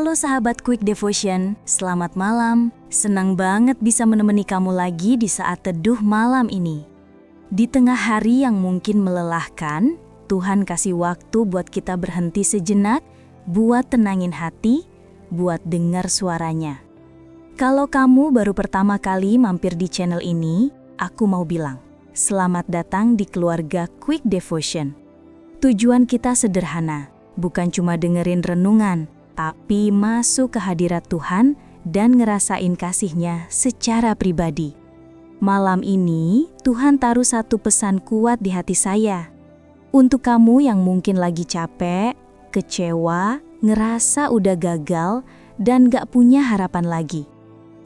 Halo sahabat Quick Devotion, selamat malam. Senang banget bisa menemani kamu lagi di saat teduh malam ini. Di tengah hari yang mungkin melelahkan, Tuhan kasih waktu buat kita berhenti sejenak, buat tenangin hati, buat dengar suaranya. Kalau kamu baru pertama kali mampir di channel ini, aku mau bilang, selamat datang di keluarga Quick Devotion. Tujuan kita sederhana, bukan cuma dengerin renungan, tapi masuk ke hadirat Tuhan dan ngerasain kasih-Nya secara pribadi. Malam ini, Tuhan taruh satu pesan kuat di hati saya. Untuk kamu yang mungkin lagi capek, kecewa, ngerasa udah gagal, dan gak punya harapan lagi.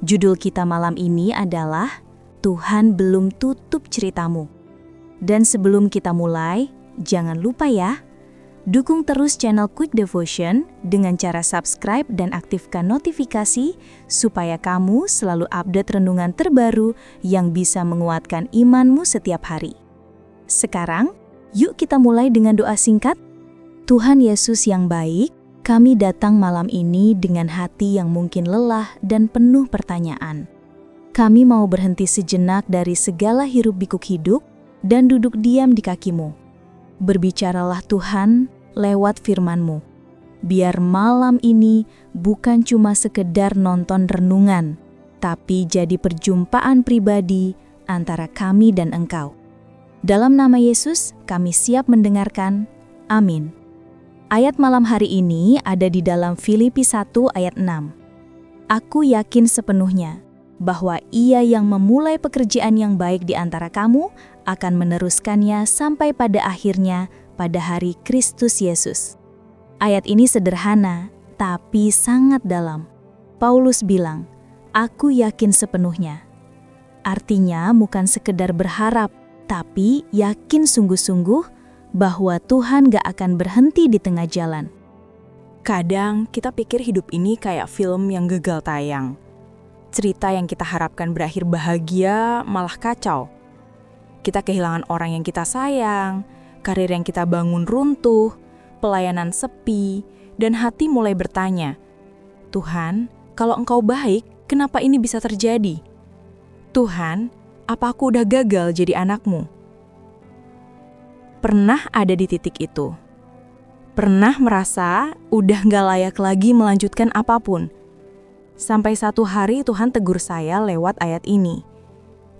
Judul kita malam ini adalah Tuhan belum tutup ceritamu. Dan sebelum kita mulai, jangan lupa ya, dukung terus channel Quick Devotion dengan cara subscribe dan aktifkan notifikasi supaya kamu selalu update renungan terbaru yang bisa menguatkan imanmu setiap hari. Sekarang, yuk kita mulai dengan doa singkat. Tuhan Yesus yang baik, kami datang malam ini dengan hati yang mungkin lelah dan penuh pertanyaan. Kami mau berhenti sejenak dari segala hiruk-pikuk hidup dan duduk diam di kaki-Mu. Berbicaralah Tuhan lewat firman-Mu. Biar malam ini bukan cuma sekedar nonton renungan, tapi jadi perjumpaan pribadi antara kami dan Engkau. Dalam nama Yesus, kami siap mendengarkan. Amin. Ayat malam hari ini ada di dalam Filipi 1 ayat 6. Aku yakin sepenuhnya bahwa Ia yang memulai pekerjaan yang baik di antara kamu akan meneruskannya sampai pada akhirnya pada hari Kristus Yesus. Ayat ini sederhana, tapi sangat dalam. Paulus bilang, aku yakin sepenuhnya. Artinya bukan sekedar berharap, tapi yakin sungguh-sungguh bahwa Tuhan gak akan berhenti di tengah jalan. Kadang kita pikir hidup ini kayak film yang gagal tayang. Cerita yang kita harapkan berakhir bahagia malah kacau. Kita kehilangan orang yang kita sayang, karir yang kita bangun runtuh, pelayanan sepi, dan hati mulai bertanya, Tuhan, kalau Engkau baik, kenapa ini bisa terjadi? Tuhan, apa aku udah gagal jadi anak-Mu? Pernah ada di titik itu? Pernah merasa udah gak layak lagi melanjutkan apapun? Sampai satu hari Tuhan tegur saya lewat ayat ini,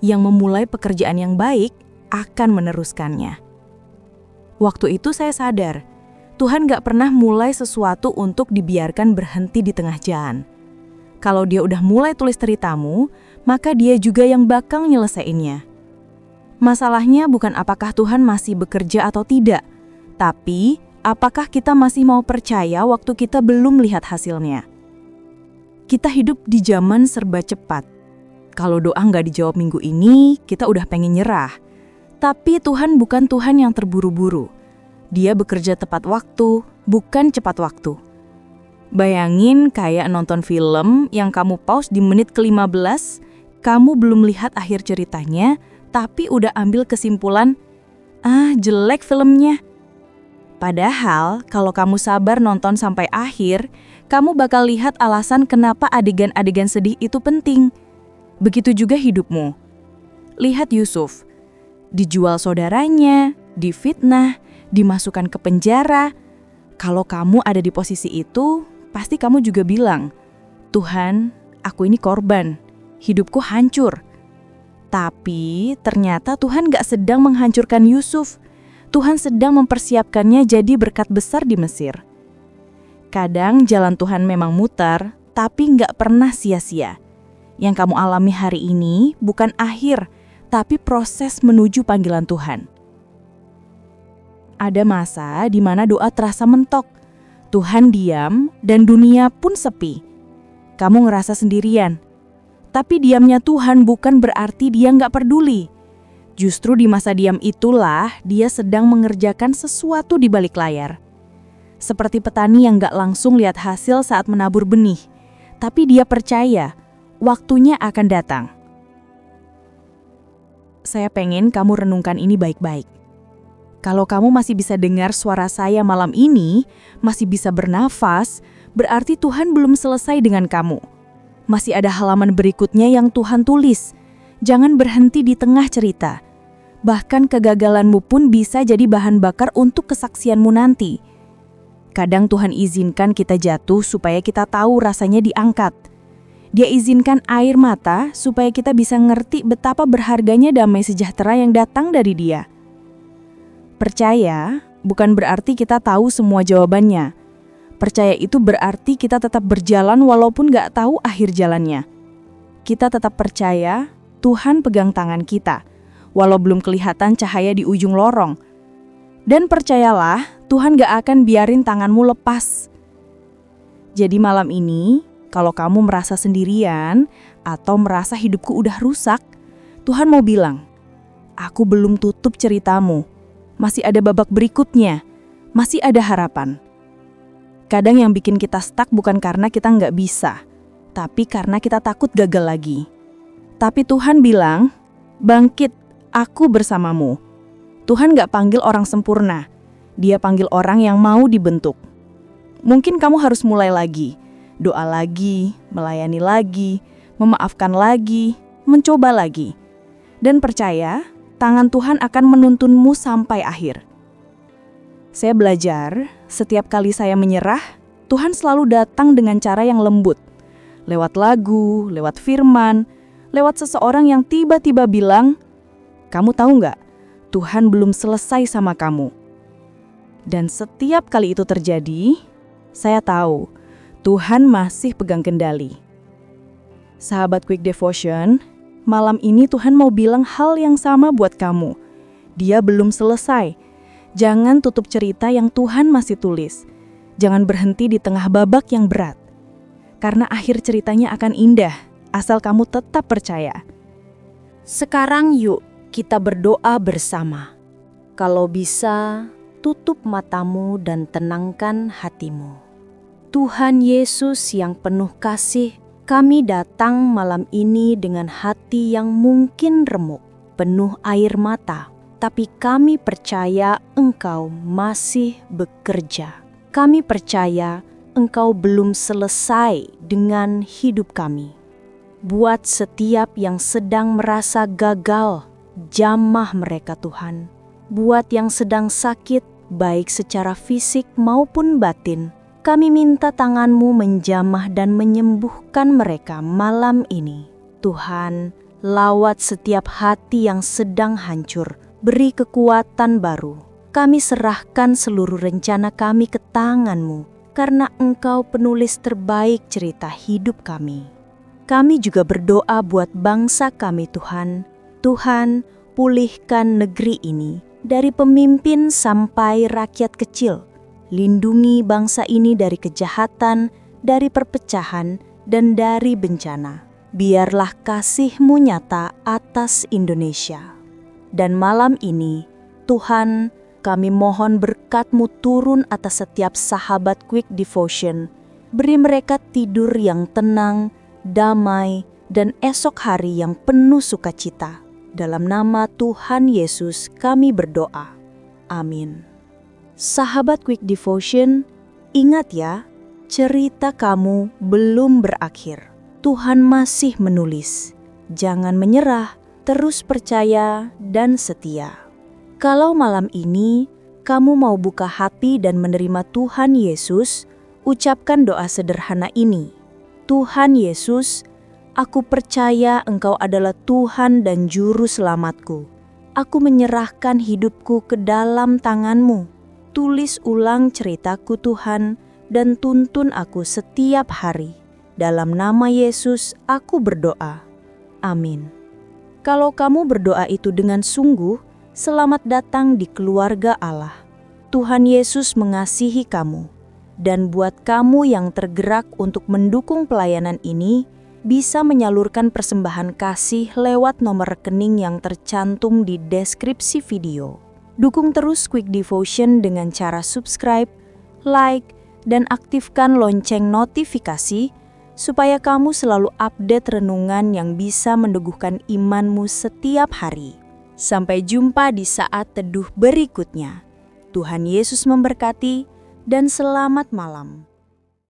yang memulai pekerjaan yang baik akan meneruskannya. Waktu itu saya sadar, Tuhan gak pernah mulai sesuatu untuk dibiarkan berhenti di tengah jalan. Kalau Dia udah mulai tulis ceritamu, maka Dia juga yang bakal nyelesainnya. Masalahnya bukan apakah Tuhan masih bekerja atau tidak, tapi apakah kita masih mau percaya waktu kita belum lihat hasilnya. Kita hidup di zaman serba cepat. Kalau doa gak dijawab minggu ini, kita udah pengen nyerah. Tapi Tuhan bukan Tuhan yang terburu-buru. Dia bekerja tepat waktu, bukan cepat waktu. Bayangin kayak nonton film yang kamu pause di menit ke-15, kamu belum lihat akhir ceritanya, tapi udah ambil kesimpulan, jelek filmnya. Padahal kalau kamu sabar nonton sampai akhir, kamu bakal lihat alasan kenapa adegan-adegan sedih itu penting. Begitu juga hidupmu. Lihat Yusuf. Dijual saudaranya, difitnah, dimasukkan ke penjara. Kalau kamu ada di posisi itu, pasti kamu juga bilang, Tuhan, aku ini korban, hidupku hancur. Tapi ternyata Tuhan gak sedang menghancurkan Yusuf. Tuhan sedang mempersiapkannya jadi berkat besar di Mesir. Kadang jalan Tuhan memang mutar, tapi gak pernah sia-sia. Yang kamu alami hari ini bukan akhir, tapi proses menuju panggilan Tuhan. Ada masa di mana doa terasa mentok. Tuhan diam dan dunia pun sepi. Kamu ngerasa sendirian. Tapi diamnya Tuhan bukan berarti Dia nggak peduli. Justru di masa diam itulah Dia sedang mengerjakan sesuatu di balik layar. Seperti petani yang nggak langsung lihat hasil saat menabur benih. Tapi dia percaya waktunya akan datang. Saya pengen kamu renungkan ini baik-baik. Kalau kamu masih bisa dengar suara saya malam ini, masih bisa bernafas, berarti Tuhan belum selesai dengan kamu. Masih ada halaman berikutnya yang Tuhan tulis. Jangan berhenti di tengah cerita. Bahkan kegagalanmu pun bisa jadi bahan bakar untuk kesaksianmu nanti. Kadang Tuhan izinkan kita jatuh supaya kita tahu rasanya diangkat. Dia izinkan air mata supaya kita bisa ngerti betapa berharganya damai sejahtera yang datang dari Dia. Percaya bukan berarti kita tahu semua jawabannya. Percaya itu berarti kita tetap berjalan walaupun gak tahu akhir jalannya. Kita tetap percaya Tuhan pegang tangan kita, walau belum kelihatan cahaya di ujung lorong. Dan percayalah, Tuhan gak akan biarin tanganmu lepas. Jadi malam ini, kalau kamu merasa sendirian atau merasa hidupku udah rusak, Tuhan mau bilang, aku belum tutup ceritamu. Masih ada babak berikutnya, masih ada harapan. Kadang yang bikin kita stuck bukan karena kita nggak bisa, tapi karena kita takut gagal lagi. Tapi Tuhan bilang, bangkit, aku bersamamu. Tuhan nggak panggil orang sempurna, Dia panggil orang yang mau dibentuk. Mungkin kamu harus mulai lagi, doa lagi, melayani lagi, memaafkan lagi, mencoba lagi. Dan percaya, tangan Tuhan akan menuntunmu sampai akhir. Saya belajar, setiap kali saya menyerah, Tuhan selalu datang dengan cara yang lembut. Lewat lagu, lewat firman, lewat seseorang yang tiba-tiba bilang, kamu tahu nggak, Tuhan belum selesai sama kamu. Dan setiap kali itu terjadi, saya tahu Tuhan masih pegang kendali. Sahabat Quick Devotion, malam ini Tuhan mau bilang hal yang sama buat kamu. Dia belum selesai. Jangan tutup cerita yang Tuhan masih tulis. Jangan berhenti di tengah babak yang berat. Karena akhir ceritanya akan indah, asal kamu tetap percaya. Sekarang yuk kita berdoa bersama. Kalau bisa, tutup matamu dan tenangkan hatimu. Tuhan Yesus yang penuh kasih, kami datang malam ini dengan hati yang mungkin remuk, penuh air mata. Tapi kami percaya Engkau masih bekerja. Kami percaya Engkau belum selesai dengan hidup kami. Buat setiap yang sedang merasa gagal, jamah mereka Tuhan. Buat yang sedang sakit, baik secara fisik maupun batin, kami minta tangan-Mu menjamah dan menyembuhkan mereka malam ini. Tuhan, lawat setiap hati yang sedang hancur. Beri kekuatan baru. Kami serahkan seluruh rencana kami ke tangan-Mu, karena Engkau penulis terbaik cerita hidup kami. Kami juga berdoa buat bangsa kami Tuhan. Tuhan, pulihkan negeri ini, dari pemimpin sampai rakyat kecil. Lindungi bangsa ini dari kejahatan, dari perpecahan, dan dari bencana. Biarlah kasih-Mu nyata atas Indonesia. Dan malam ini, Tuhan, kami mohon berkat-Mu turun atas setiap sahabat Quick Devotion. Beri mereka tidur yang tenang, damai, dan esok hari yang penuh sukacita. Dalam nama Tuhan Yesus kami berdoa. Amin. Sahabat Quick Devotion, ingat ya, cerita kamu belum berakhir. Tuhan masih menulis. Jangan menyerah. Terus percaya dan setia. Kalau malam ini kamu mau buka hati dan menerima Tuhan Yesus, ucapkan doa sederhana ini. Tuhan Yesus, aku percaya Engkau adalah Tuhan dan Juru Selamatku. Aku menyerahkan hidupku ke dalam tangan-Mu. Tulis ulang ceritaku Tuhan dan tuntun aku setiap hari. Dalam nama Yesus aku berdoa. Amin. Kalau kamu berdoa itu dengan sungguh, selamat datang di keluarga Allah. Tuhan Yesus mengasihi kamu. Dan buat kamu yang tergerak untuk mendukung pelayanan ini, bisa menyalurkan persembahan kasih lewat nomor rekening yang tercantum di deskripsi video. Dukung terus Quick Devotion dengan cara subscribe, like, dan aktifkan lonceng notifikasi, supaya kamu selalu update renungan yang bisa meneguhkan imanmu setiap hari. Sampai jumpa di saat teduh berikutnya. Tuhan Yesus memberkati dan selamat malam.